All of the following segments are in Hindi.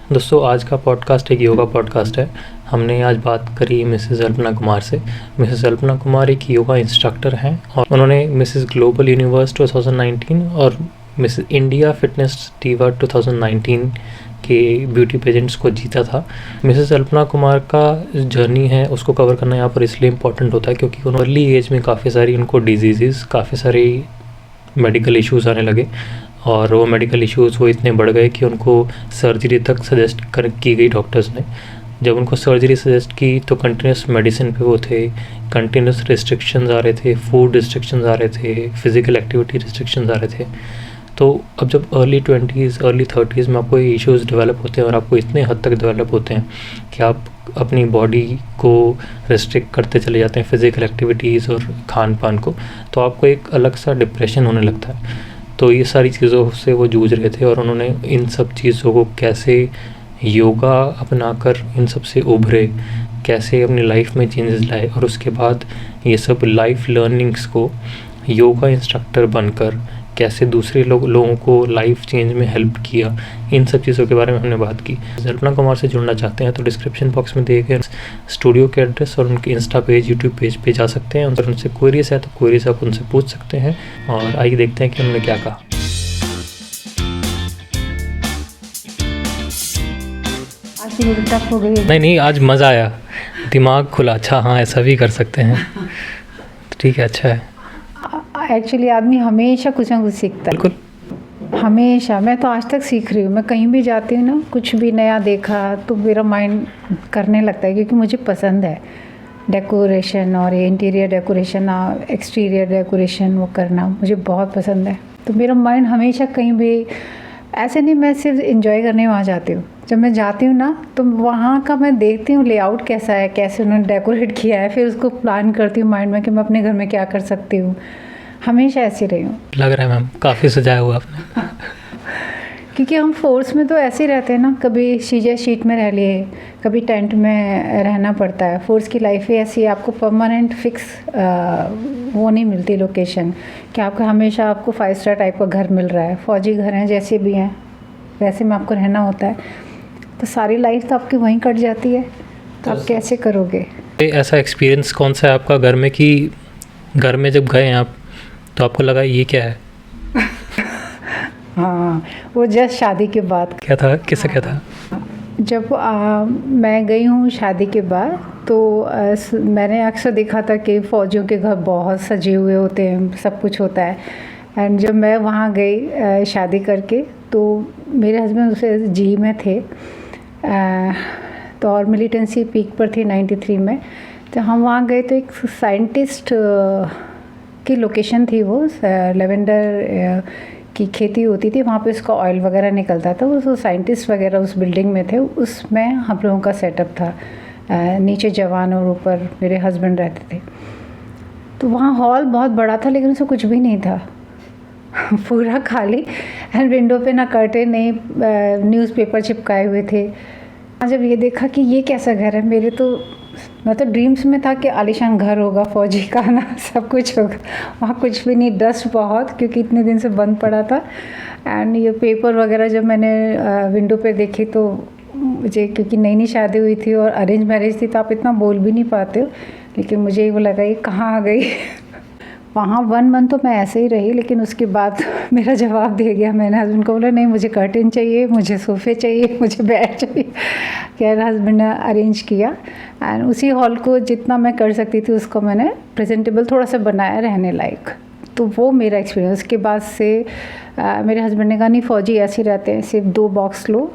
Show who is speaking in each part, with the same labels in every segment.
Speaker 1: दोस्तों आज का पॉडकास्ट एक योगा पॉडकास्ट है। हमने आज बात करी मिसेस अल्पना कुमार से। मिसेस अल्पना कुमार एक योगा इंस्ट्रक्टर हैं और उन्होंने मिसेस ग्लोबल यूनिवर्स 2019 और मिसेस इंडिया फिटनेस डिवा 2019 के ब्यूटी पेजेंट्स को जीता था। मिसेस अल्पना कुमार का जर्नी है उसको कवर करना यहाँ पर इसलिए इम्पोर्टेंट होता है क्योंकि उन्होंने अर्ली एज में काफ़ी सारी उनको डिजीज़, काफ़ी सारी मेडिकल इश्यूज़ आने लगे और वो मेडिकल इश्यूज़ वो इतने बढ़ गए कि उनको सर्जरी तक सजेस्ट की गई डॉक्टर्स ने। जब उनको सर्जरी सजेस्ट की तो कंटिन्यूस मेडिसिन पे वो थे, कंटिन्यूस रिस्ट्रिक्शंस आ रहे थे, फूड रिस्ट्रिक्शंस आ रहे थे, फिज़िकल एक्टिविटी रिस्ट्रिक्शंस आ रहे थे। तो अब जब अर्ली 20s अर्ली 30s में आपको ये इश्यूज़ डेवलप होते हैं और आपको इतने हद तक डेवलप होते हैं कि आप अपनी बॉडी को रिस्ट्रिक्ट करते चले जाते हैं फिज़िकल एक्टिविटीज़ और खान पान को, तो आपको एक अलग सा डिप्रेशन होने लगता है। तो ये सारी चीज़ों से वो जूझ रहे थे और उन्होंने इन सब चीज़ों को कैसे योगा अपनाकर इन सब से उभरे, कैसे अपनी लाइफ में चेंजेस लाए और उसके बाद ये सब लाइफ लर्निंग्स को योगा इंस्ट्रक्टर बनकर कैसे दूसरे लोगों को लाइफ चेंज में हेल्प किया, इन सब चीज़ों के बारे में हमने बात की। अल्पना कुमार से जुड़ना चाहते हैं तो डिस्क्रिप्शन बॉक्स में दिए गए स्टूडियो के एड्रेस और उनके इंस्टा पेज, यूट्यूब पेज पे जा सकते हैं। अगर उनसे क्वेरीज है तो क्वेरीज आप उनसे पूछ सकते हैं। और आइए देखते हैं कि उन्होंने क्या कहा।
Speaker 2: आज टफ हो गई।
Speaker 1: नहीं, आज मज़ा आया, दिमाग खुला। अच्छा हाँ, ऐसा भी कर सकते हैं। ठीक है, अच्छा है।
Speaker 2: एक्चुअली आदमी हमेशा कुछ ना कुछ सीखता है।
Speaker 1: बिल्कुल,
Speaker 2: हमेशा। मैं तो आज तक सीख रही हूँ। मैं कहीं भी जाती हूँ ना, कुछ भी नया देखा तो मेरा माइंड करने लगता है, क्योंकि मुझे पसंद है डेकोरेशन और ये इंटीरियर डेकोरेशन और एक्सटीरियर डेकोरेशन वो करना मुझे बहुत पसंद है। तो मेरा माइंड हमेशा कहीं भी ऐसे नहीं, मैं सिर्फ इंजॉय करने वहाँ जाती हूँ। जब मैं जाती हूँ ना तो वहाँ का मैं देखती हूँ लेआउट कैसा है, कैसे उन्होंने डेकोरेट किया है, फिर उसको प्लान करती हूँ माइंड में कि मैं अपने घर में क्या कर सकती हूँ। हमेशा ऐसी रही हूँ।
Speaker 1: लग रहा है मैम काफ़ी सजाया हुआ आपने।
Speaker 2: क्योंकि हम फोर्स में तो ऐसे ही रहते हैं ना, कभी शीजे शीट में रह लिए, कभी टेंट में रहना पड़ता है। फोर्स की लाइफ ही ऐसी है, आपको परमानेंट फिक्स वो नहीं मिलती लोकेशन कि आपका हमेशा आपको 5 स्टार टाइप का घर मिल रहा है। फौजी घर हैं जैसे भी हैं वैसे में आपको रहना होता है, तो सारी लाइफ तो आपकी वहीं कट जाती है। तो आप कैसे करोगे?
Speaker 1: ऐसा एक्सपीरियंस कौन सा है आपका घर में कि घर में जब गए आप तो आपको लगा ये क्या है?
Speaker 2: हाँ, वो जस्ट शादी के बाद।
Speaker 1: क्या था, किससे क्या था?
Speaker 2: जब मैं गई हूँ शादी के बाद तो मैंने अक्सर देखा था कि फ़ौजियों के घर बहुत सजे हुए होते हैं, सब कुछ होता है। एंड जब मैं वहाँ गई शादी करके तो मेरे हस्बैंड उसे जी में थे, तो और मिलिटेंसी पीक पर थी 93 में। तो हम वहाँ गए तो एक साइंटिस्ट की लोकेशन थी, वो लेवेंडर की खेती होती थी वहाँ पे, उसका ऑयल वगैरह निकलता था। वो साइंटिस्ट वगैरह उस बिल्डिंग में थे, उसमें हम लोगों का सेटअप था। नीचे जवान और ऊपर मेरे हस्बैंड रहते थे। तो वहाँ हॉल बहुत बड़ा था लेकिन उसमें कुछ भी नहीं था पूरा खाली। एंड विंडो पे ना कर्टेन नहीं, न्यूज़पेपर चिपकाए हुए थे। जब ये देखा कि ये कैसा घर है, मैं तो ड्रीम्स में था कि आलीशान घर होगा फौजी का ना, सब कुछ होगा। वहाँ कुछ भी नहीं, डस्ट बहुत, क्योंकि इतने दिन से बंद पड़ा था। एंड ये पेपर वगैरह जब मैंने विंडो पे देखी तो मुझे, क्योंकि नई नई शादी हुई थी और अरेंज मैरिज थी तो आप इतना बोल भी नहीं पाते हो, लेकिन मुझे वो लगा ये कहाँ आ गई वहाँ 1 मंथ तो मैं ऐसे ही रही, लेकिन उसके बाद मेरा जवाब दे गया। मैंने हस्बैंड को बोला नहीं मुझे कर्टेन चाहिए, मुझे सोफ़े चाहिए, मुझे बेड चाहिए। खैर हस्बैंड ने अरेंज किया एंड उसी हॉल को जितना मैं कर सकती थी उसको मैंने प्रेजेंटेबल थोड़ा सा बनाया रहने लायक। तो वो मेरा एक्सपीरियंस। उसके बाद से मेरे हस्बैंड ने कहा नहीं फ़ौजी ऐसे ही रहते हैं, सिर्फ 2 बॉक्स लो,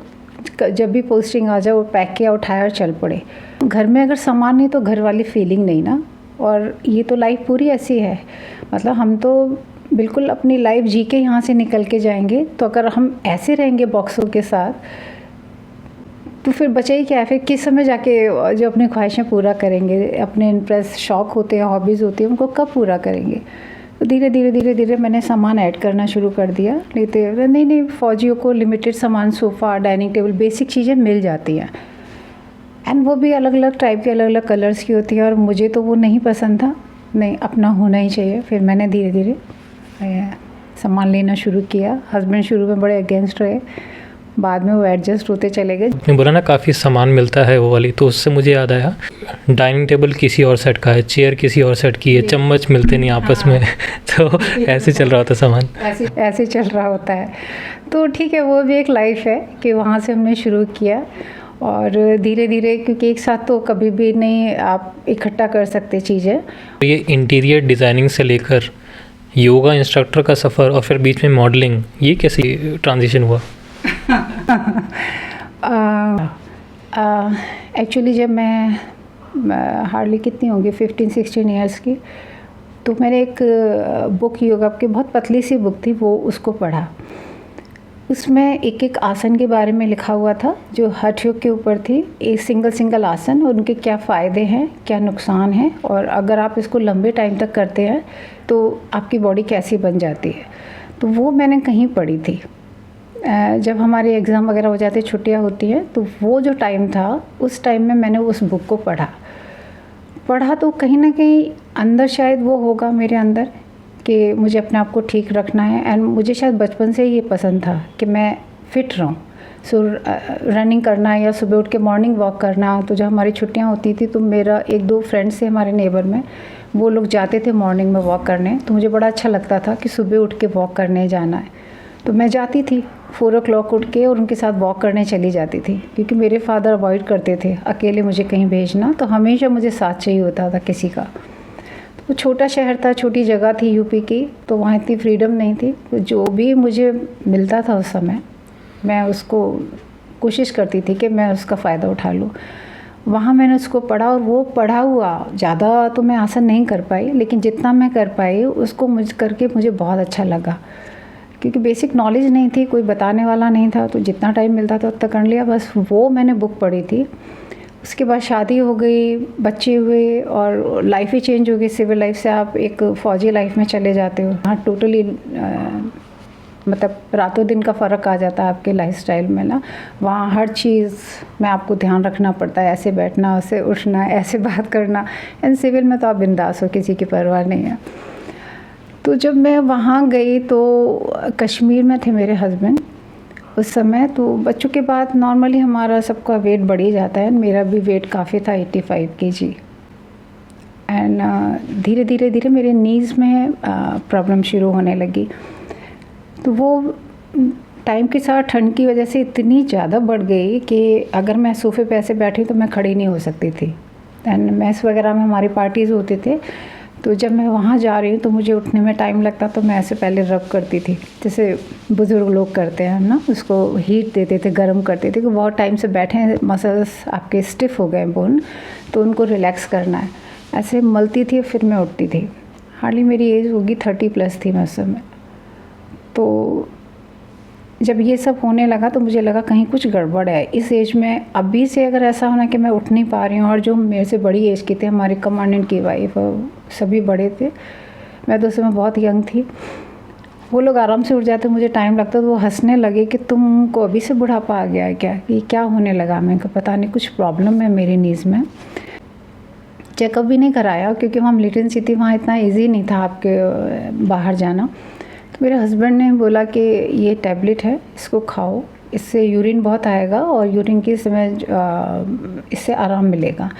Speaker 2: जब भी पोस्टिंग आ जाए वो पैक किया, उठाया और चल पड़े। घर में अगर सामान नहीं तो घर वाली फीलिंग नहीं ना। और ये तो लाइफ पूरी ऐसी है, मतलब हम तो बिल्कुल अपनी लाइफ जी के यहाँ से निकल के जाएंगे। तो अगर हम ऐसे रहेंगे बॉक्सों के साथ तो फिर बचे ही क्या है? फिर किस समय जाके जो अपनी ख्वाहिशें पूरा करेंगे, अपने इंटरेस्ट, शौक़ होते हैं, हॉबीज़ होती हैं, उनको कब पूरा करेंगे? तो धीरे धीरे मैंने सामान ऐड करना शुरू कर दिया। लेते नहीं फ़ौजियों को लिमिटेड सामान, सोफ़ा, डाइनिंग टेबल, बेसिक चीज़ें मिल जाती हैं। एंड वो भी अलग अलग टाइप की, अलग अलग कलर्स की होती है और मुझे तो वो नहीं पसंद था। नहीं, अपना होना ही चाहिए। फिर मैंने धीरे धीरे सामान लेना शुरू किया। हस्बैंड शुरू में बड़े अगेंस्ट रहे, बाद में वो एडजस्ट होते चले गए।
Speaker 1: आपने बोला ना काफ़ी सामान मिलता है वो वाली, तो उससे मुझे याद आया डाइनिंग टेबल किसी और सेट का है, चेयर किसी और सेट की है, चम्मच मिलते नहीं आपस में। तो ऐसे चल रहा होता सामान,
Speaker 2: ऐसे चल रहा होता है। तो ठीक है, वो भी एक लाइफ है कि वहाँ से हमने शुरू किया और धीरे धीरे, क्योंकि एक साथ तो कभी भी नहीं आप इकट्ठा कर सकते चीज़ें।
Speaker 1: तो ये इंटीरियर डिज़ाइनिंग से लेकर योगा इंस्ट्रक्टर का सफ़र और फिर बीच में मॉडलिंग, ये कैसे ट्रांजिशन हुआ?
Speaker 2: एक्चुअली जब मैं हार्डली कितनी होंगी 15-16 ईयर्स की, तो मैंने एक बुक योगा की बहुत पतली सी बुक थी, वो उसको पढ़ा। उसमें एक एक आसन के बारे में लिखा हुआ था जो हठ योग के ऊपर थी, एक सिंगल आसन और उनके क्या फ़ायदे हैं, क्या नुकसान हैं, और अगर आप इसको लंबे टाइम तक करते हैं तो आपकी बॉडी कैसी बन जाती है। तो वो मैंने कहीं पढ़ी थी। जब हमारे एग्ज़ाम वगैरह हो जाते, छुट्टियां होती हैं, तो वो जो टाइम था, उस टाइम में मैंने उस बुक को पढ़ा तो कहीं ना कहीं अंदर शायद वो होगा मेरे अंदर कि मुझे अपने आप को ठीक रखना है। एंड मुझे शायद बचपन से ही ये पसंद था कि मैं फ़िट रहूं। सो रनिंग करना या सुबह उठ के मॉर्निंग वॉक करना। तो जब हमारी छुट्टियां होती थी तो मेरा 1-2 फ्रेंड्स थे हमारे नेबर में, वो लोग जाते थे मॉर्निंग में वॉक करने, तो मुझे बड़ा अच्छा लगता था कि सुबह उठ के वॉक करने जाना है। तो मैं जाती थी 4 o'clock उठ के और उनके साथ वॉक करने चली जाती थी, क्योंकि मेरे फादर अवॉइड करते थे अकेले मुझे कहीं भेजना, तो हमेशा मुझे साथ चाहिए होता था किसी का। तो छोटा शहर था, छोटी जगह थी यूपी की, तो वहाँ इतनी फ्रीडम नहीं थी। तो जो भी मुझे मिलता था उस समय, मैं उसको कोशिश करती थी कि मैं उसका फ़ायदा उठा लूँ। वहाँ मैंने उसको पढ़ा और वो पढ़ा हुआ ज़्यादा तो मैं आसन नहीं कर पाई, लेकिन जितना मैं कर पाई उसको मुझ करके मुझे बहुत अच्छा लगा, क्योंकि बेसिक नॉलेज नहीं थी, कोई बताने वाला नहीं था, तो जितना टाइम मिलता था उतना कर लिया। बस वो मैंने बुक पढ़ी थी। उसके बाद शादी हो गई, बच्चे हुए और लाइफ ही चेंज हो गई। सिविल लाइफ से आप एक फ़ौजी लाइफ में चले जाते हो। हाँ, टोटली मतलब रातों दिन का फ़र्क आ जाता है आपके लाइफस्टाइल में ना। वहाँ हर चीज़ में आपको ध्यान रखना पड़ता है, ऐसे बैठना, ऐसे उठना, ऐसे बात करना। एंड सिविल में तो आप बिंदास हो, किसी की परवाह नहीं है। तो जब मैं वहाँ गई तो कश्मीर में थे मेरे हस्बैंड उस समय। तो बच्चों के बाद नॉर्मली हमारा सबका वेट बढ़ ही जाता है, मेरा भी वेट काफ़ी था 85 kg। एंड धीरे धीरे मेरे नीज़ में प्रॉब्लम शुरू होने लगी। तो वो टाइम के साथ ठंड की वजह से इतनी ज़्यादा बढ़ गई कि अगर मैं सोफ़े पे ऐसे बैठी तो मैं खड़ी नहीं हो सकती थी। एंड मैस वगैरह में हमारी पार्टीज़ होते थे, तो जब मैं वहाँ जा रही हूँ तो मुझे उठने में टाइम लगता, तो मैं ऐसे पहले रब करती थी, जैसे बुज़ुर्ग लोग करते हैं ना, उसको हीट देते थे, गर्म करते थे कि बहुत टाइम से बैठे हैं, मसल्स आपके स्टिफ़ हो गए बोन, तो उनको रिलैक्स करना है। ऐसे मलती थी, फिर मैं उठती थी। हार्डली मेरी एज होगी 30+ थी मैं उस समय। तो जब ये सब होने लगा तो मुझे लगा कहीं कुछ गड़बड़ है इस एज में। अभी से अगर ऐसा होना कि मैं उठ नहीं पा रही हूँ, और जो मेरे से बड़ी एज की थे, हमारे कमांडेंट की वाइफ, सभी बड़े थे, मैं तो उस समय बहुत यंग थी, वो लोग आराम से उठ जाते, मुझे टाइम लगता। तो वो हंसने लगे कि तुमको अभी से बुढ़ापा आ गया है क्या, ये क्या होने लगा। मैं कहा पता नहीं, कुछ प्रॉब्लम है मेरी नीज़ में। चेकअप भी नहीं कराया, क्योंकि वहाँ मिलिटेंसी थी, वहाँ इतना ईजी नहीं था आपके बाहर जाना। तो मेरे हस्बैंड ने बोला कि ये टैबलेट है, इसको खाओ, इससे यूरिन बहुत आएगा और यूरिन की समय इससे आराम मिलेगा।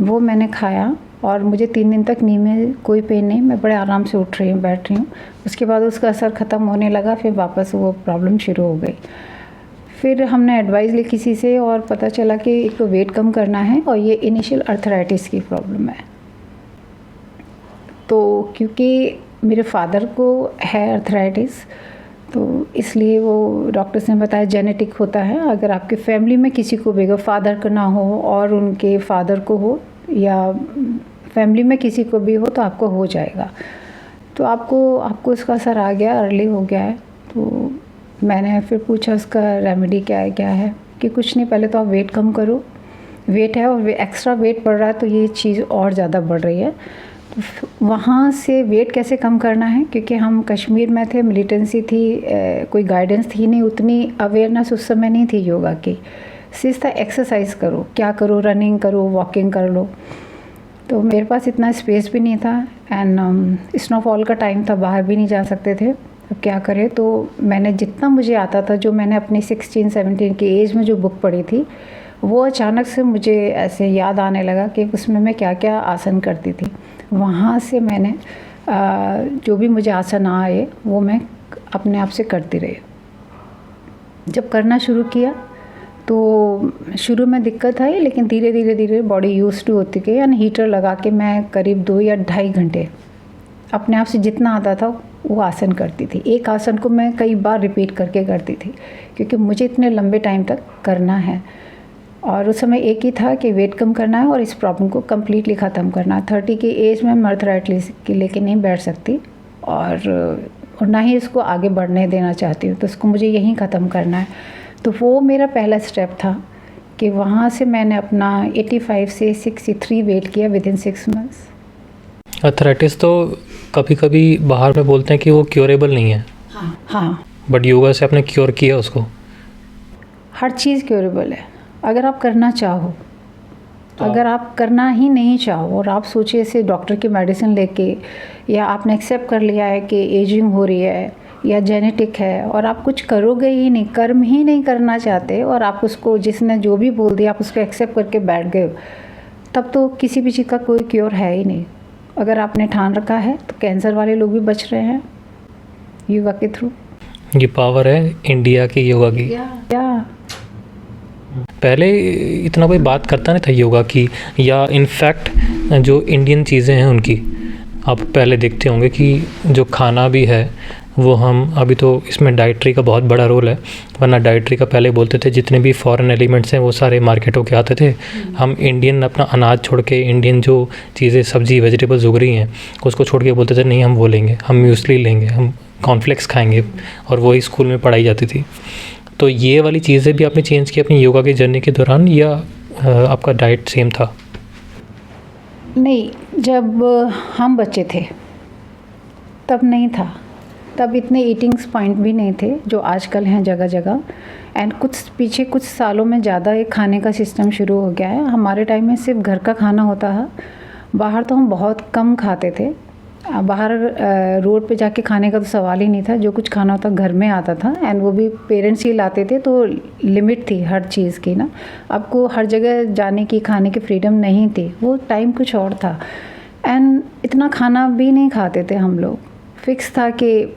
Speaker 2: वो मैंने खाया और मुझे 3 दिन तक नी में कोई पेन नहीं, मैं बड़े आराम से उठ रही हूँ, बैठ रही हूँ। उसके बाद उसका असर ख़त्म होने लगा, फिर वापस वो प्रॉब्लम शुरू हो गई। फिर हमने एडवाइस ली किसी से और पता चला कि एक तो वेट कम करना है और ये इनिशियल अर्थराइटिस की प्रॉब्लम है। तो क्योंकि मेरे फादर को है अर्थराइटिस, तो इसलिए वो डॉक्टर्स ने बताया जेनेटिक होता है। अगर आपके फैमिली में किसी को भी, फादर का ना हो और उनके फादर को हो, या फैमिली में किसी को भी हो, तो आपको हो जाएगा। तो आपको उसका असर आ गया, अर्ली हो गया है। तो मैंने फिर पूछा उसका रेमेडी क्या है कि कुछ नहीं, पहले तो आप वेट कम करो। वेट है और एक्स्ट्रा वेट बढ़ रहा है, तो ये चीज़ और ज़्यादा बढ़ रही है। वहाँ से वेट कैसे कम करना है, क्योंकि हम कश्मीर में थे, मिलिटेंसी थी, कोई गाइडेंस थी नहीं, उतनी अवेयरनेस उस समय नहीं थी योगा की। सिर्फ था एक्सरसाइज करो, क्या करो, रनिंग करो, वॉकिंग कर लो। तो मेरे पास इतना स्पेस भी नहीं था एंड स्नोफॉल का टाइम था, बाहर भी नहीं जा सकते थे। अब क्या करें। तो मैंने जितना मुझे आता था, जो मैंने अपनी 16-17 की एज में जो बुक पढ़ी थी, वो अचानक से मुझे ऐसे याद आने लगा कि उसमें मैं क्या क्या आसन करती थी। वहाँ से मैंने जो भी मुझे आसन आए वो मैं अपने आप से करती रही। जब करना शुरू किया तो शुरू में दिक्कत आई, लेकिन धीरे धीरे बॉडी यूज़ टू होती गई। यानी हीटर लगा के मैं करीब 2 या 2.5 घंटे अपने आप से जितना आता था वो आसन करती थी। एक आसन को मैं कई बार रिपीट करके करती थी, क्योंकि मुझे इतने लंबे टाइम तक करना है। और उस समय एक ही था कि वेट कम करना है और इस प्रॉब्लम को कम्प्लीटली ख़त्म करना है। 30 की एज में मैं अर्थराइटिस की लेके नहीं बैठ सकती और ना ही इसको आगे बढ़ने देना चाहती हूँ, तो इसको मुझे यहीं ख़त्म करना है। तो वो मेरा पहला स्टेप था कि वहाँ से मैंने अपना 85 से 63 वेट किया विदिन 6 मंथ्स।
Speaker 1: अर्थराइटिस तो कभी कभी बाहर में बोलते हैं कि वो क्योरेबल नहीं है।
Speaker 2: हाँ,
Speaker 1: बट योगा से आपने क्योर किया उसको।
Speaker 2: हर चीज़ क्योरेबल है अगर आप करना चाहो। अगर आप करना ही नहीं चाहो और आप सोचिए ऐसे डॉक्टर की मेडिसिन लेके, या आपने एक्सेप्ट कर लिया है कि एजिंग हो रही है या जेनेटिक है, और आप कुछ करोगे ही नहीं, कर्म ही नहीं करना चाहते, और आप उसको जिसने जो भी बोल दिया आप उसको एक्सेप्ट करके बैठ गए, तब तो किसी भी चीज़ का कोई क्योर है ही नहीं। अगर आपने ठान रखा है तो कैंसर वाले लोग भी बच रहे हैं योगा के थ्रू।
Speaker 1: ये पावर है इंडिया की योगा की।
Speaker 2: या
Speaker 1: पहले इतना कोई बात करता नहीं था योगा की, या इनफैक्ट जो इंडियन चीज़ें हैं उनकी आप पहले देखते होंगे कि जो खाना भी है वो हम अभी तो इसमें डाइट्री का बहुत बड़ा रोल है, वरना डाइट्री का पहले बोलते थे जितने भी फॉरेन एलिमेंट्स हैं वो सारे मार्केटों के आते थे। हम इंडियन अपना अनाज छोड़ के, इंडियन जो चीज़ें सब्जी वेजिटेबल्स उग रही हैं उसको छोड़ के बोलते थे नहीं हम वो लेंगे, हम म्यूसली लेंगे, हम कॉर्नफ्लेक्स खाएंगे, और वही स्कूल में पढ़ाई जाती थी। तो ये वाली चीज़ें भी आपने चेंज की अपनी योगा की जर्नी के दौरान, या आपका डाइट सेम था?
Speaker 2: नहीं, जब हम बच्चे थे तब नहीं था, तब इतने ईटिंग्स पॉइंट भी नहीं थे जो आजकल हैं जगह जगह। एंड पीछे कुछ सालों में ज़्यादा एक खाने का सिस्टम शुरू हो गया है। हमारे टाइम में सिर्फ घर का खाना होता है, बाहर तो हम बहुत कम खाते थे। बाहर रोड पे जाके खाने का तो सवाल ही नहीं था, जो कुछ खाना होता घर में आता था, एंड वो भी पेरेंट्स ही लाते थे, तो लिमिट थी हर चीज़ की ना। आपको हर जगह जाने की, खाने की फ्रीडम नहीं थी, वो टाइम कुछ और था। एंड इतना खाना भी नहीं खाते थे हम लोग, फिक्स था कि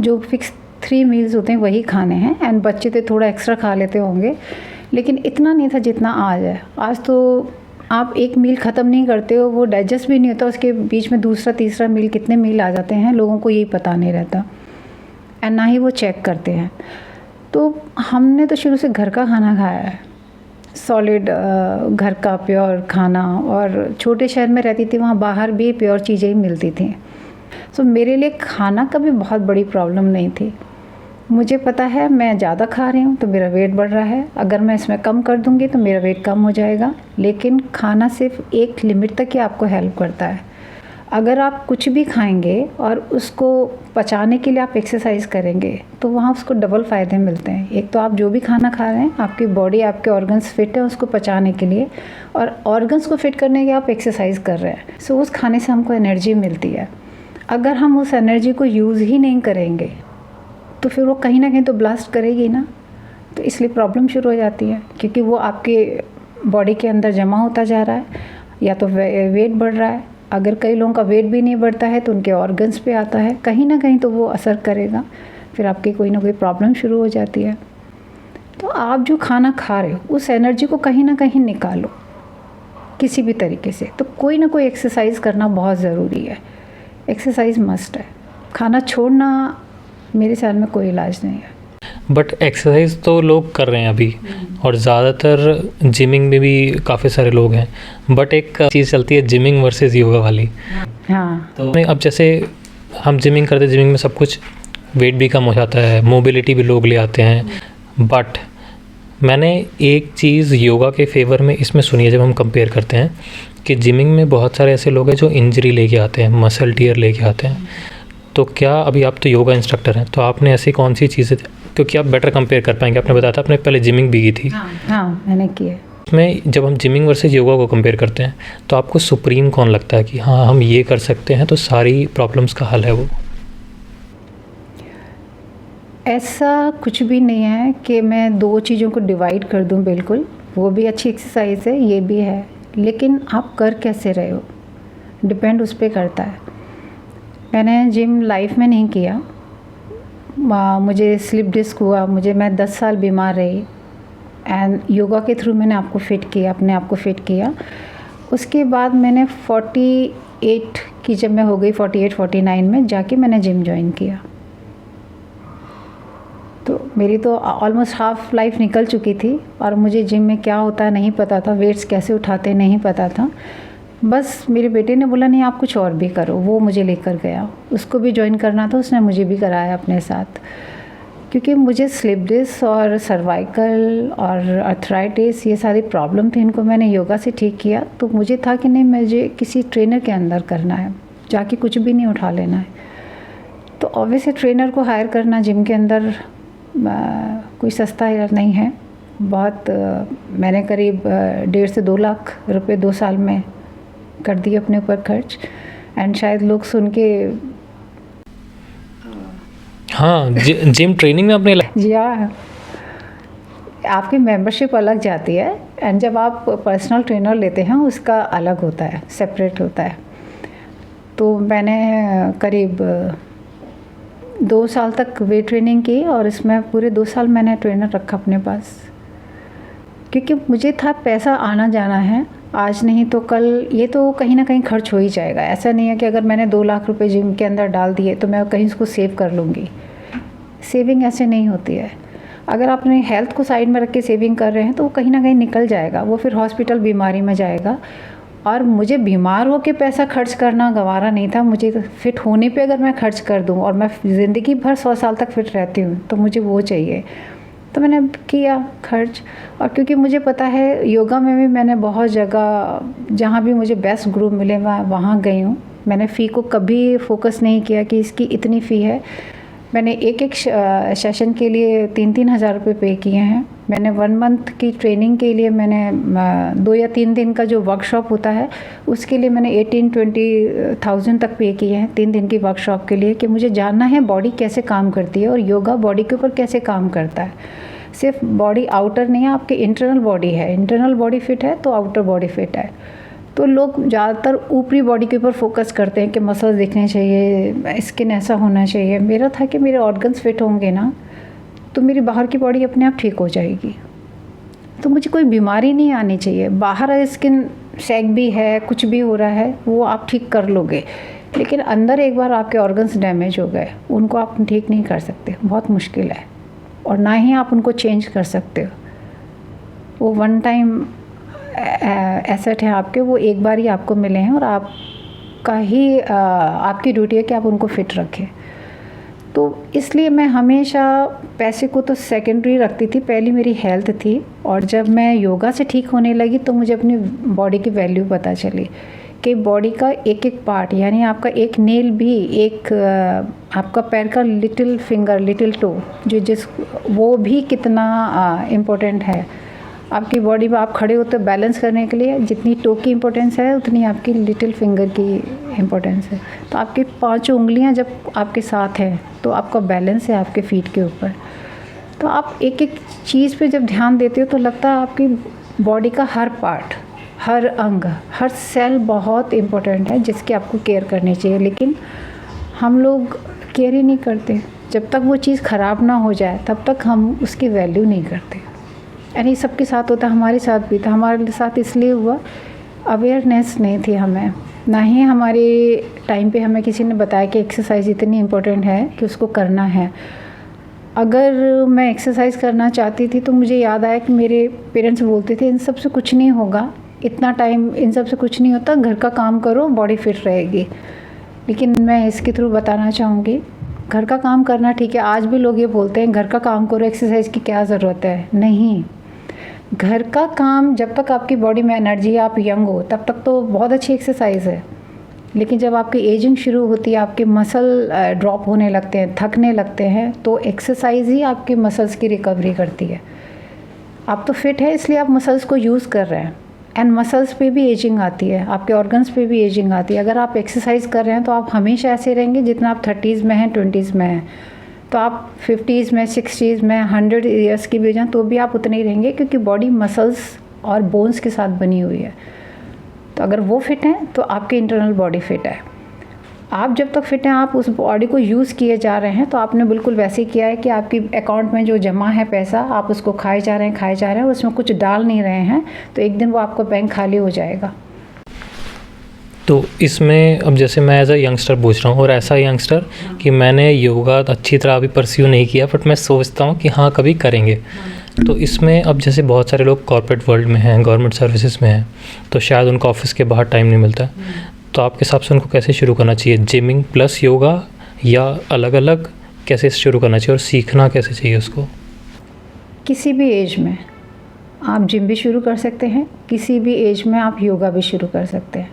Speaker 2: जो फिक्स 3 मील्स होते हैं वही खाने हैं। एंड बच्चे थे थोड़ा एक्स्ट्रा खा लेते होंगे, लेकिन इतना नहीं था जितना आज है। आज तो आप एक मील ख़त्म नहीं करते हो, वो डाइजेस्ट भी नहीं होता, उसके बीच में दूसरा तीसरा मील कितने मील आ जाते हैं लोगों को यही पता नहीं रहता, एंड ना ही वो चेक करते हैं। तो हमने तो शुरू से घर का खाना खाया है, सॉलिड घर का प्योर खाना। और छोटे शहर में रहती थी, वहाँ बाहर भी प्योर चीज़ें ही मिलती थी। सो मेरे लिए खाना का भी बहुत बड़ी प्रॉब्लम नहीं थी। मुझे पता है मैं ज़्यादा खा रही हूँ तो मेरा वेट बढ़ रहा है, अगर मैं इसमें कम कर दूँगी तो मेरा वेट कम हो जाएगा। लेकिन खाना सिर्फ एक लिमिट तक ही आपको हेल्प करता है। अगर आप कुछ भी खाएंगे और उसको पचाने के लिए आप एक्सरसाइज करेंगे तो वहाँ उसको डबल फ़ायदे मिलते हैं। एक तो आप जो भी खाना खा रहे हैं, आपकी बॉडी, आपके ऑर्गन्स फिट है उसको पचाने के लिए, और ऑर्गन्स को फिट करने के आप एक्सरसाइज कर रहे हैं। सो उस खाने से हमको एनर्जी मिलती है। अगर हम उस एनर्जी को यूज़ ही नहीं करेंगे तो फिर वो कहीं ना कहीं तो ब्लास्ट करेगी ना। तो इसलिए प्रॉब्लम शुरू हो जाती है, क्योंकि वो आपके बॉडी के अंदर जमा होता जा रहा है, या तो वेट बढ़ रहा है। अगर कई लोगों का वेट भी नहीं बढ़ता है तो उनके ऑर्गन्स पे आता है, कहीं ना कहीं तो वो असर करेगा, फिर आपकी कोई ना कोई प्रॉब्लम शुरू हो जाती है। तो आप जो खाना खा रहे हो उस एनर्जी को कहीं ना कहीं निकालो किसी भी तरीके से। तो कोई ना कोई एक्सरसाइज करना बहुत ज़रूरी है, एक्सरसाइज मस्ट है। खाना छोड़ना मेरे ख्याल में कोई इलाज नहीं है।
Speaker 1: बट एक्सरसाइज तो लोग कर रहे हैं अभी, और ज़्यादातर जिमिंग में भी काफ़ी सारे लोग हैं। बट एक चीज़ चलती है जिमिंग वर्सेस योगा वाली।
Speaker 2: हाँ,
Speaker 1: तो अब जैसे हम जिमिंग करते, जिमिंग में सब कुछ वेट भी कम हो जाता है, मोबिलिटी भी लोग ले आते हैं। बट मैंने एक चीज़ योगा के फेवर में इसमें सुनी है, जब हम कंपेयर करते हैं कि जिमिंग में बहुत सारे ऐसे लोग हैं जो इंजरी लेके आते हैं, मसल टीयर लेके आते हैं। तो क्या अभी आप तो योगा इंस्ट्रक्टर हैं, तो आपने ऐसी कौन सी चीज़ें, क्योंकि आप बेटर कंपेयर कर पाएंगे, आपने बताया था आपने पहले जिमिंग भी की थी।
Speaker 2: हाँ मैंने की है।
Speaker 1: उसमें जब हम जिमिंग वर्सेस योगा को कंपेयर करते हैं तो आपको सुप्रीम कौन लगता है कि हाँ हम ये कर सकते हैं तो सारी प्रॉब्लम्स का हल है वो?
Speaker 2: ऐसा कुछ भी नहीं है कि मैं दो चीज़ों को डिवाइड कर दूं, बिल्कुल वो भी अच्छी एक्सरसाइज है, ये भी है, लेकिन आप कर कैसे रहे हो डिपेंड उस पर करता है। मैंने जिम लाइफ में नहीं किया, मुझे स्लिप डिस्क हुआ, मैं 10 साल बीमार रही एंड योगा के थ्रू मैंने आपको फिट किया, अपने आप को फिट किया। उसके बाद मैंने 48 की जब मैं हो गई 48-49 में जाके मैंने जिम ज्वाइन किया। तो मेरी तो ऑलमोस्ट हाफ लाइफ निकल चुकी थी और मुझे जिम में क्या होता है नहीं पता था, वेट्स कैसे उठाते नहीं पता था। बस मेरे बेटे ने बोला नहीं आप कुछ और भी करो, वो मुझे लेकर गया, उसको भी ज्वाइन करना था, उसने मुझे भी कराया अपने साथ। क्योंकि मुझे स्लिप डिस्क और सर्वाइकल और अर्थराइटिस ये सारी प्रॉब्लम थी, इनको मैंने योगा से ठीक किया। तो मुझे था कि नहीं मुझे किसी ट्रेनर के अंदर करना है, जाके कुछ भी नहीं उठा लेना है। तो ऑब्वियसली ट्रेनर को हायर करना जिम के अंदर कोई सस्ता नहीं है, बहुत मैंने करीब 1.5 से 2 लाख रुपए 2 साल में कर दिए अपने ऊपर खर्च। एंड शायद लोग सुन के
Speaker 1: हाँ, जिम ट्रेनिंग में अपने
Speaker 2: जी हाँ, आपकी मेंबरशिप अलग जाती है एंड जब आप पर्सनल ट्रेनर लेते हैं उसका अलग होता है, सेपरेट होता है। तो मैंने करीब 2 साल तक वेट ट्रेनिंग की और इसमें पूरे 2 साल मैंने ट्रेनर रखा अपने पास, क्योंकि मुझे था पैसा आना जाना है, आज नहीं तो कल ये तो कहीं ना कहीं खर्च हो ही जाएगा। ऐसा नहीं है कि अगर मैंने 2 लाख रुपए जिम के अंदर डाल दिए तो मैं कहीं उसको सेव कर लूँगी, सेविंग ऐसे नहीं होती है। अगर आप अपने हेल्थ को साइड में रख के सेविंग कर रहे हैं तो वो कहीं ना कहीं निकल जाएगा, वो फिर हॉस्पिटल बीमारी में जाएगा। और मुझे बीमार हो के पैसा खर्च करना गवारा नहीं था, मुझे फिट होने पे अगर मैं खर्च कर दूं और मैं ज़िंदगी भर 100 साल तक फिट रहती हूँ तो मुझे वो चाहिए। तो मैंने किया खर्च। और क्योंकि मुझे पता है योगा में भी मैंने बहुत जगह जहाँ भी मुझे बेस्ट गुरु मिले मैं वहाँ गई हूँ। मैंने फ़ी को कभी फोकस नहीं किया कि इसकी इतनी फ़ी है। मैंने एक सेशन के लिए 3-3 हज़ार रुपये पे किए हैं। मैंने 1 मंथ की ट्रेनिंग के लिए मैंने 2 या 3 दिन का जो वर्कशॉप होता है उसके लिए मैंने 18-20,000 तक पे किए हैं 3 दिन की वर्कशॉप के लिए, कि मुझे जानना है बॉडी कैसे काम करती है और योगा बॉडी के ऊपर कैसे काम करता है। सिर्फ बॉडी आउटर नहीं है, आपकी इंटरनल बॉडी है, इंटरनल बॉडी फिट है तो आउटर बॉडी फिट है। तो लोग ज़्यादातर ऊपरी बॉडी के ऊपर फोकस करते हैं कि मसल्स दिखने चाहिए, स्किन ऐसा होना चाहिए। मेरा था कि मेरे ऑर्गन्स फिट होंगे ना तो मेरी बाहर की बॉडी अपने आप ठीक हो जाएगी। तो मुझे कोई बीमारी नहीं आनी चाहिए। बाहर स्किन सैग भी है, कुछ भी हो रहा है वो आप ठीक कर लोगे, लेकिन अंदर एक बार आपके ऑर्गन्स डैमेज हो गए उनको आप ठीक नहीं कर सकते, बहुत मुश्किल है। और ना ही आप उनको चेंज कर सकते हो, वो वन टाइम एसेट है आपके, वो एक बार ही आपको मिले हैं और आपका ही आपकी ड्यूटी है कि आप उनको फिट रखें। तो इसलिए मैं हमेशा पैसे को तो सेकेंडरी रखती थी, पहली मेरी हेल्थ थी। और जब मैं योगा से ठीक होने लगी तो मुझे अपनी बॉडी की वैल्यू पता चली कि बॉडी का एक एक पार्ट, यानी आपका एक नेल भी, एक आपका पैर का लिटिल फिंगर, लिटिल टो वो भी कितना इम्पोर्टेंट है आपकी बॉडी में। आप खड़े होते बैलेंस करने के लिए जितनी टो की इम्पोर्टेंस है उतनी आपकी लिटिल फिंगर की इम्पोर्टेंस है। तो आपकी 5 उंगलियां जब आपके साथ हैं तो आपका बैलेंस है आपके फीट के ऊपर। तो आप एक एक चीज़ पे जब ध्यान देते हो तो लगता है आपकी बॉडी का हर पार्ट, हर अंग, हर सेल बहुत इम्पोर्टेंट है जिसकी आपको केयर करनी चाहिए। लेकिन हम लोग केयर ही नहीं करते। जब तक वो चीज़ ख़राब ना हो जाए तब तक हम उसकी वैल्यू नहीं करते। यानी सबके साथ होता, हमारे साथ भी था। हमारे साथ इसलिए हुआ, अवेयरनेस नहीं थी हमें, ना ही हमारे टाइम पे हमें किसी ने बताया कि एक्सरसाइज इतनी इम्पोर्टेंट है कि उसको करना है। अगर मैं एक्सरसाइज करना चाहती थी तो मुझे याद आया कि मेरे पेरेंट्स बोलते थे इन सब से कुछ नहीं होगा, इतना टाइम इन सब से कुछ नहीं होता, घर का काम करो बॉडी फिट रहेगी। लेकिन मैं इसके थ्रू बताना चाहूँगी, घर का काम करना ठीक है, आज भी लोग ये बोलते हैं घर का काम करो, एक्सरसाइज की क्या ज़रूरत है। नहीं, घर का काम जब तक आपकी बॉडी में एनर्जी, आप यंग हो तब तक तो बहुत अच्छी एक्सरसाइज है। लेकिन जब आपकी एजिंग शुरू होती है, आपके मसल ड्रॉप होने लगते हैं, थकने लगते हैं, तो एक्सरसाइज ही आपके मसल्स की रिकवरी करती है। आप तो फिट है इसलिए आप मसल्स को यूज़ कर रहे हैं, एंड मसल्स पे भी एजिंग आती है, आपके ऑर्गन्स पे भी एजिंग आती है। अगर आप एक्सरसाइज कर रहे हैं तो आप हमेशा ऐसे रहेंगे जितना आप 30s में हैं, 20s में हैं। तो आप 50s में, 60s में, 100 ईयर्स की भी हो जाए तो भी आप उतने ही रहेंगे, क्योंकि बॉडी मसल्स और बोन्स के साथ बनी हुई है। तो अगर वो फिट हैं तो आपकी इंटरनल बॉडी फिट है। आप जब तक फिट हैं, आप उस बॉडी को यूज़ किए जा रहे हैं, तो आपने बिल्कुल वैसे ही किया है कि आपकी अकाउंट में जो जमा है पैसा, आप उसको खाए जा रहे हैं, उसमें कुछ डाल नहीं रहे हैं, तो एक दिन वो आपका बैंक खाली हो जाएगा।
Speaker 1: तो इसमें अब जैसे मैं एज अ यंगस्टर पूछ रहा हूँ, और ऐसा यंगस्टर कि मैंने योगा अच्छी तरह अभी परस्यू नहीं किया, बट मैं सोचता हूँ कि हाँ कभी करेंगे। तो इसमें अब जैसे बहुत सारे लोग कॉर्पोरेट वर्ल्ड में हैं, गवर्नमेंट सर्विसेज में हैं, तो शायद उनको ऑफिस के बाहर टाइम नहीं मिलता है। तो आपके हिसाब से उनको कैसे शुरू करना चाहिए, जिमिंग प्लस योगा या अलग अलग कैसे शुरू करना चाहिए, और सीखना कैसे चाहिए उसको?
Speaker 2: किसी भी एज में आप जिम भी शुरू कर सकते हैं, किसी भी एज में आप योगा भी शुरू कर सकते हैं।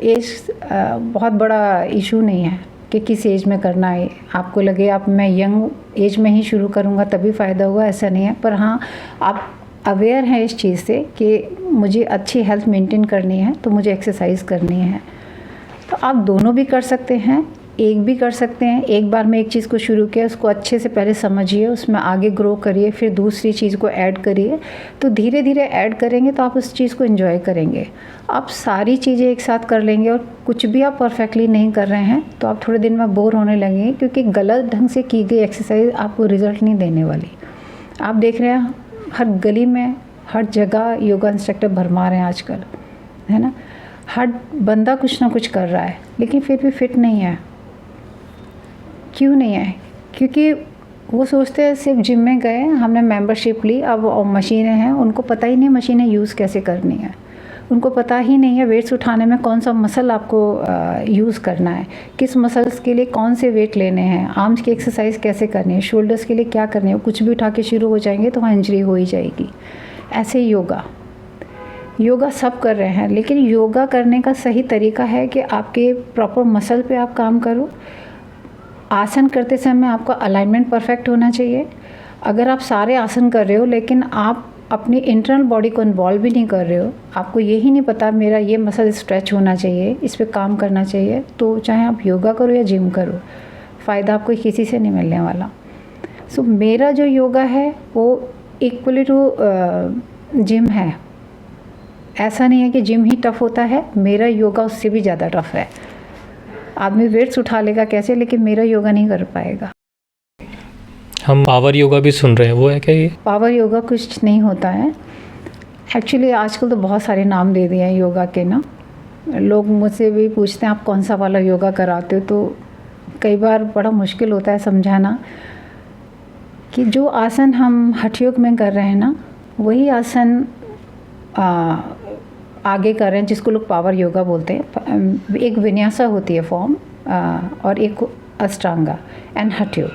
Speaker 2: एज बहुत बड़ा इशू नहीं है कि किस एज में करना है। आपको लगे आप मैं यंग एज में ही शुरू करूँगा तभी फ़ायदा होगा, ऐसा नहीं है। पर हाँ, आप अवेयर हैं इस चीज़ से कि मुझे अच्छी हेल्थ मेंटेन करनी है, तो मुझे एक्सरसाइज करनी है। तो आप दोनों भी कर सकते हैं, एक भी कर सकते हैं। एक बार में एक चीज़ को शुरू किया, उसको अच्छे से पहले समझिए, उसमें आगे ग्रो करिए, फिर दूसरी चीज़ को ऐड करिए। तो धीरे धीरे ऐड करेंगे तो आप उस चीज़ को एंजॉय करेंगे। आप सारी चीज़ें एक साथ कर लेंगे और कुछ भी आप परफेक्टली नहीं कर रहे हैं तो आप थोड़े दिन में बोर होने लगेंगे, क्योंकि गलत ढंग से की गई एक्सरसाइज आपको रिज़ल्ट नहीं देने वाली। आप देख रहे हैं हर गली में, हर जगह योगा इंस्ट्रक्टर भरमार हैं आजकल, है ना। हर बंदा कुछ ना कुछ कर रहा है, लेकिन फिर भी फिट नहीं है। क्यों नहीं है? क्योंकि वो सोचते हैं सिर्फ जिम में गए, हमने मेंबरशिप ली, अब मशीनें हैं, उनको पता ही नहीं मशीनें यूज़ कैसे करनी है। उनको पता ही नहीं है वेट्स उठाने में कौन सा मसल आपको यूज़ करना है, किस मसल्स के लिए कौन से वेट लेने हैं, आर्म्स की एक्सरसाइज कैसे करनी है, शोल्डर्स के लिए क्या करनी है। कुछ भी उठा के शुरू हो जाएंगे तो वहाँ इंजरी हो ही जाएगी। ऐसे योगा सब कर रहे हैं, लेकिन योगा करने का सही तरीका है कि आपके प्रॉपर मसल पे आप काम करो। आसन करते समय आपका अलाइनमेंट परफेक्ट होना चाहिए। अगर आप सारे आसन कर रहे हो लेकिन आप अपनी इंटरनल बॉडी को इन्वॉल्व भी नहीं कर रहे हो, आपको यही नहीं पता मेरा ये मसल स्ट्रेच होना चाहिए, इस पे काम करना चाहिए, तो चाहे आप योगा करो या जिम करो, फ़ायदा आपको किसी से नहीं मिलने वाला। सो मेरा जो योगा है वो इक्वली टू जिम है। ऐसा नहीं है कि जिम ही टफ़ होता है, मेरा योगा उससे भी ज़्यादा टफ़ है। आदमी वेट्स उठा लेगा कैसे, लेकिन मेरा योगा नहीं कर पाएगा।
Speaker 1: हम पावर योगा भी सुन रहे हैं, वो है क्या ये?
Speaker 2: पावर योगा कुछ नहीं होता है एक्चुअली। आजकल तो बहुत सारे नाम दे दिए हैं योगा के ना। लोग मुझसे भी पूछते हैं आप कौन सा वाला योगा कराते हो, तो कई बार बड़ा मुश्किल होता है समझाना कि जो आसन हम हठ योग में कर रहे हैं ना, वही आसन आगे कर रहे हैं जिसको लोग पावर योगा बोलते हैं। एक विन्यासा होती है फॉर्म, और एक अष्टांगा एंड हठ योग।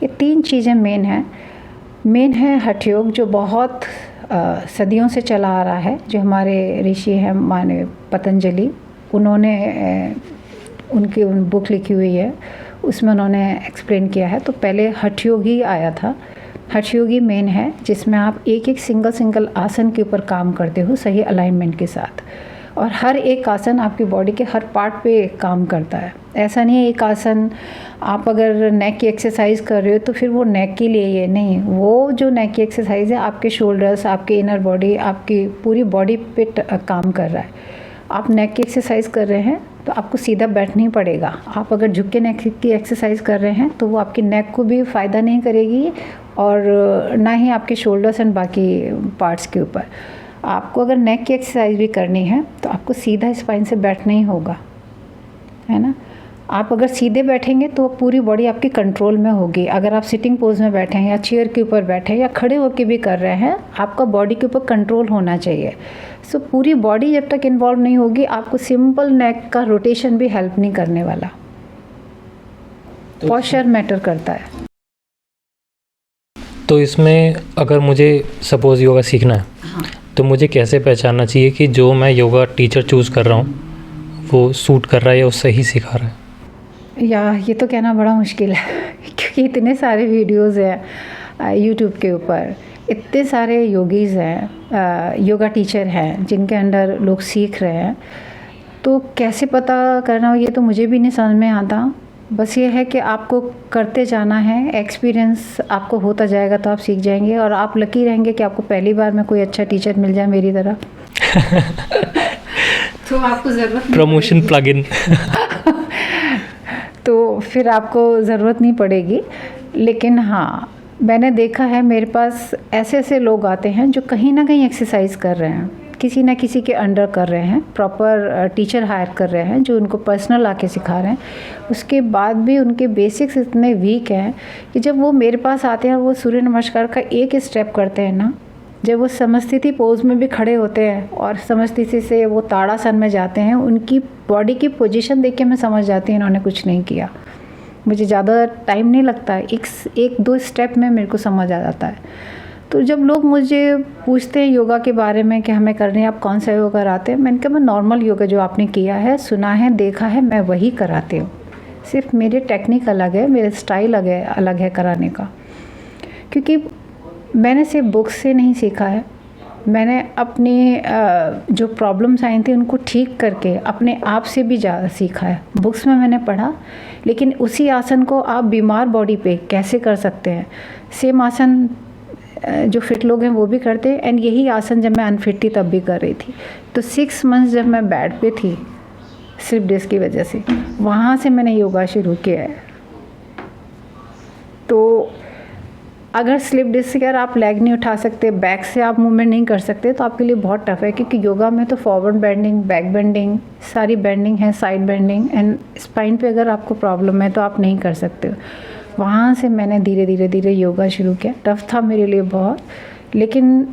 Speaker 2: ये तीन चीज़ें मेन है हठ योग, जो बहुत सदियों से चला आ रहा है। जो हमारे ऋषि हैं माने पतंजलि, उन्होंने उनकी बुक लिखी हुई है, उसमें उन्होंने एक्सप्लेन किया है। तो पहले हठ योग ही आया था। हठ योगी मेन है, जिसमें आप एक एक सिंगल आसन के ऊपर काम करते हो सही अलाइनमेंट के साथ, और हर एक आसन आपकी बॉडी के हर पार्ट पे काम करता है। ऐसा नहीं है एक आसन आप अगर नेक की एक्सरसाइज कर रहे हो तो फिर वो नेक के लिए ये नहीं, वो जो नेक की एक्सरसाइज है आपके शोल्डर्स, आपके इनर बॉडी, आपकी पूरी बॉडी पे काम कर रहा है। आप नेक की एक्सरसाइज कर रहे हैं तो आपको सीधा बैठना ही पड़ेगा। आप अगर झुक के नेक की एक्सरसाइज कर रहे हैं तो वो आपकी नेक को भी फ़ायदा नहीं करेगी, और ना ही आपके शोल्डर्स एंड बाकी पार्ट्स के ऊपर। आपको अगर नेक की एक्सरसाइज भी करनी है तो आपको सीधा स्पाइन से बैठना ही होगा, है ना। आप अगर सीधे बैठेंगे तो पूरी बॉडी आपकी कंट्रोल में होगी। अगर आप सिटिंग पोज में बैठे हैं या चेयर के ऊपर बैठे हैं या खड़े होकर भी कर रहे हैं, आपका बॉडी के ऊपर कंट्रोल होना चाहिए। सो पूरी बॉडी जब तक इन्वॉल्व नहीं होगी, आपको सिंपल नेक का रोटेशन भी हेल्प नहीं करने वाला। पोस्चर मैटर करता है।
Speaker 1: तो इसमें अगर मुझे सपोज़ योगा सीखना है,
Speaker 2: हाँ,
Speaker 1: तो मुझे कैसे पहचानना चाहिए कि जो मैं योगा टीचर चूज़ कर रहा हूँ वो सूट कर रहा है या वो सही सिखा रहा है?
Speaker 2: या ये तो कहना बड़ा मुश्किल है क्योंकि इतने सारे वीडियोस हैं यूट्यूब के ऊपर, इतने सारे योगीज़ हैं, योगा टीचर हैं जिनके अंडर लोग सीख रहे हैं। तो कैसे पता करना ये तो मुझे भी नहीं समझ में आता। बस ये है कि आपको करते जाना है, एक्सपीरियंस आपको होता जाएगा तो आप सीख जाएंगे, और आप लकी रहेंगे कि आपको पहली बार में कोई अच्छा टीचर मिल जाए मेरी तरह। तो आपको ज़रूरत
Speaker 1: प्रमोशन प्लग इन।
Speaker 2: तो फिर आपको ज़रूरत नहीं पड़ेगी। लेकिन हाँ, मैंने देखा है मेरे पास ऐसे ऐसे लोग आते हैं जो कहीं ना कहीं एक्सरसाइज कर रहे हैं, किसी ना किसी के अंडर कर रहे हैं, प्रॉपर टीचर हायर कर रहे हैं जो उनको पर्सनल आके सिखा रहे हैं, उसके बाद भी उनके बेसिक्स इतने वीक हैं कि जब वो मेरे पास आते हैं और वो सूर्य नमस्कार का एक स्टेप करते हैं ना, जब वो समस्थिति पोज में भी खड़े होते हैं और समस्थिति से वो ताड़ासन में जाते हैं, उनकी बॉडी की पोजीशन देख के मैं समझ जाती हूँ इन्होंने कुछ नहीं किया। मुझे ज़्यादा टाइम नहीं लगता है, एक दो स्टेप में मेरे को समझ आ जाता है। तो जब लोग मुझे पूछते हैं योगा के बारे में कि हमें करनी है, आप कौन सा योगा कराते हैं, मैंने कहा मैं नॉर्मल योगा जो आपने किया है, सुना है, देखा है, मैं वही कराती हूँ। सिर्फ मेरे टेक्निक अलग है, मेरे स्टाइल अलग है कराने का, क्योंकि मैंने सिर्फ बुक्स से नहीं सीखा है। मैंने अपनी जो प्रॉब्लम्स आई थी उनको ठीक करके अपने आप से भी ज़्यादा सीखा है। बुक्स में मैंने पढ़ा, लेकिन उसी आसन को आप बीमार बॉडी पे कैसे कर सकते हैं। सेम आसन जो फिट लोग हैं वो भी करते हैं, एंड यही आसन जब मैं अनफिट थी तब भी कर रही थी। तो 6 मंथ्स जब मैं बेड पे थी स्लिप डिस्क की वजह से, वहाँ से मैंने योगा शुरू किया है। तो अगर स्लिप डिस्क से अगर आप लेग नहीं उठा सकते, बैक से आप मूवमेंट नहीं कर सकते, तो आपके लिए बहुत टफ है, क्योंकि योगा में तो फॉरवर्ड बेंडिंग, बैक बेंडिंग, सारी बेंडिंग है, साइड बेंडिंग, एंड स्पाइन पे अगर आपको प्रॉब्लम है तो आप नहीं कर सकते। वहाँ से मैंने धीरे धीरे योगा शुरू किया। टफ था मेरे लिए बहुत, लेकिन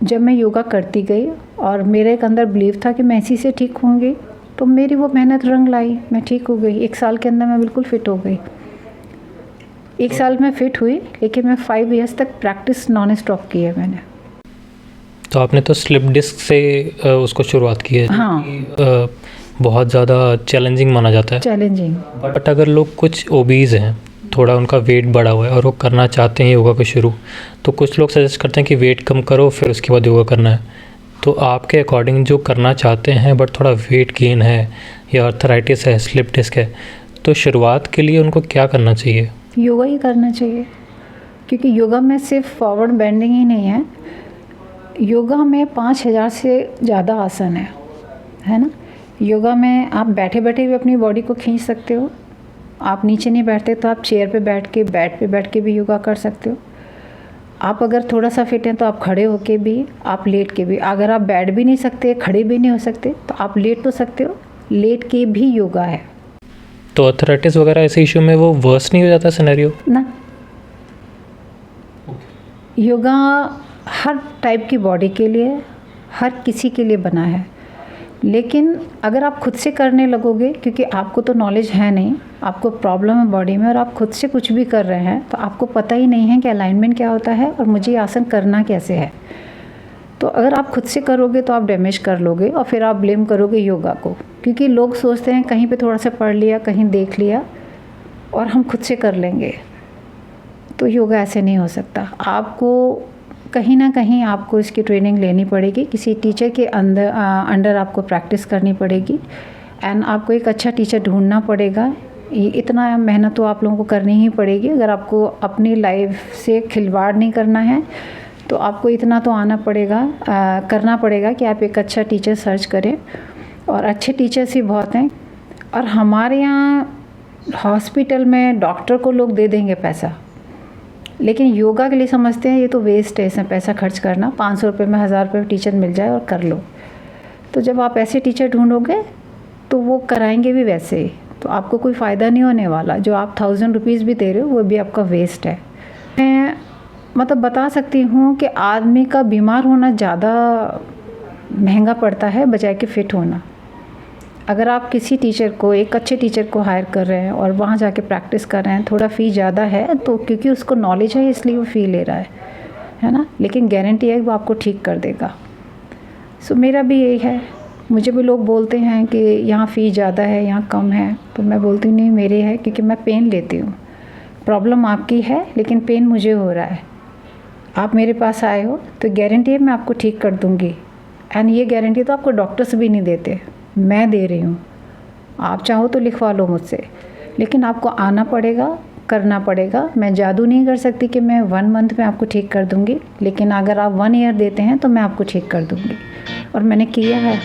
Speaker 2: जब मैं योगा करती गई और मेरे एक अंदर बिलीव था कि मैं इसी से ठीक होंगी, तो मेरी वो मेहनत रंग लाई, मैं ठीक हो गई। 1 साल के अंदर मैं बिल्कुल फिट हो गई। 1 साल में फिट हुई, लेकिन मैं 5 इयर्स तक प्रैक्टिस नॉन स्टॉप की है मैंने।
Speaker 1: तो आपने तो स्लिप डिस्क से उसको शुरुआत की है।
Speaker 2: हाँ।
Speaker 1: बहुत ज़्यादा चैलेंजिंग माना जाता है।
Speaker 2: चैलेंजिंग।
Speaker 1: बट अगर लोग कुछ ओबीज हैं, थोड़ा उनका वेट बढ़ा हुआ है और वो करना चाहते हैं योगा को शुरू, तो कुछ लोग सजेस्ट करते हैं कि वेट कम करो फिर उसके बाद योगा करना है। तो आपके अकॉर्डिंग जो करना चाहते हैं बट थोड़ा वेट गेन है या अर्थराइटिस है, स्लिप डिस्क है, तो शुरुआत के लिए उनको क्या करना चाहिए?
Speaker 2: योगा ही करना चाहिए, क्योंकि योगा में सिर्फ फॉरवर्ड बेंडिंग ही नहीं है, योगा में 5000 से ज़्यादा आसन है ना। योगा में आप बैठे बैठे भी अपनी बॉडी को खींच सकते हो। आप नीचे नहीं बैठते तो आप चेयर पे बैठ के, बेड पे बैठ के भी योगा कर सकते हो। आप अगर थोड़ा सा फिट हैं तो आप खड़े होके भी, आप लेट के भी। अगर आप बैठ भी नहीं सकते, खड़े भी नहीं हो सकते, तो आप लेट तो सकते हो, लेट के भी योगा है।
Speaker 1: तो अर्थराइटिस वगैरह ऐसे इशू में वो वर्स नहीं हो जाता सिनेरियो
Speaker 2: ना? योगा हर टाइप की बॉडी के लिए, हर किसी के लिए बना है, लेकिन अगर आप खुद से करने लगोगे, क्योंकि आपको तो नॉलेज है नहीं, आपको प्रॉब्लम है बॉडी में और आप खुद से कुछ भी कर रहे हैं, तो आपको पता ही नहीं है कि अलाइनमेंट क्या होता है और मुझे ये आसन करना कैसे है। तो अगर आप खुद से करोगे तो आप डैमेज कर लोगे और फिर आप ब्लेम करोगे योगा को, क्योंकि लोग सोचते हैं कहीं पे थोड़ा सा पढ़ लिया, कहीं देख लिया और हम खुद से कर लेंगे। तो योगा ऐसे नहीं हो सकता। आपको कहीं ना कहीं आपको इसकी ट्रेनिंग लेनी पड़ेगी, किसी टीचर के अंडर आपको प्रैक्टिस करनी पड़ेगी, एंड आपको एक अच्छा टीचर ढूंढना पड़ेगा। इतना मेहनत तो आप लोगों को करनी ही पड़ेगी। अगर आपको अपनी लाइफ से खिलवाड़ नहीं करना है तो आपको इतना तो आना पड़ेगा, करना पड़ेगा कि आप एक अच्छा टीचर सर्च करें, और अच्छे टीचर्स भी बहुत हैं। और हमारे यहाँ हॉस्पिटल में डॉक्टर को लोग दे देंगे पैसा, लेकिन योगा के लिए समझते हैं ये तो वेस्ट है, इसमें पैसा खर्च करना, 500 रुपये में 1000 रुपये टीचर मिल जाए और कर लो। तो जब आप ऐसे टीचर ढूंढोगे तो वो कराएंगे भी वैसे ही, तो आपको कोई फ़ायदा नहीं होने वाला। जो आप 1000 रुपीज़ भी दे रहे हो वो भी आपका वेस्ट है। मैं मतलब बता सकती हूँ कि आदमी का बीमार होना ज़्यादा महंगा पड़ता है बजाय कि फ़िट होना। अगर आप किसी टीचर को, एक अच्छे टीचर को हायर कर रहे हैं और वहाँ जाके प्रैक्टिस कर रहे हैं, थोड़ा फ़ी ज़्यादा है तो क्योंकि उसको नॉलेज है इसलिए वो फ़ी ले रहा है ना, लेकिन गारंटी है कि वो आपको ठीक कर देगा। सो मेरा भी यही है। मुझे भी लोग बोलते हैं कि यहाँ फ़ी ज़्यादा है, यहाँ कम है, तो मैं बोलती हूँ नहीं, मेरे है, क्योंकि मैं पेन लेती हूँ। प्रॉब्लम आपकी है लेकिन पेन मुझे हो रहा है। आप मेरे पास आए हो तो गारंटी है मैं आपको ठीक कर दूँगी, एंड ये गारंटी तो आपको डॉक्टर्स भी नहीं देते, मैं दे रही हूँ। आप चाहो तो लिखवा लो मुझसे, लेकिन आपको आना पड़ेगा, करना पड़ेगा। मैं जादू नहीं कर सकती कि मैं 1 मंथ में आपको ठीक कर दूँगी, लेकिन अगर आप 1 ईयर देते हैं तो मैं आपको ठीक कर दूँगी, और मैंने किया है।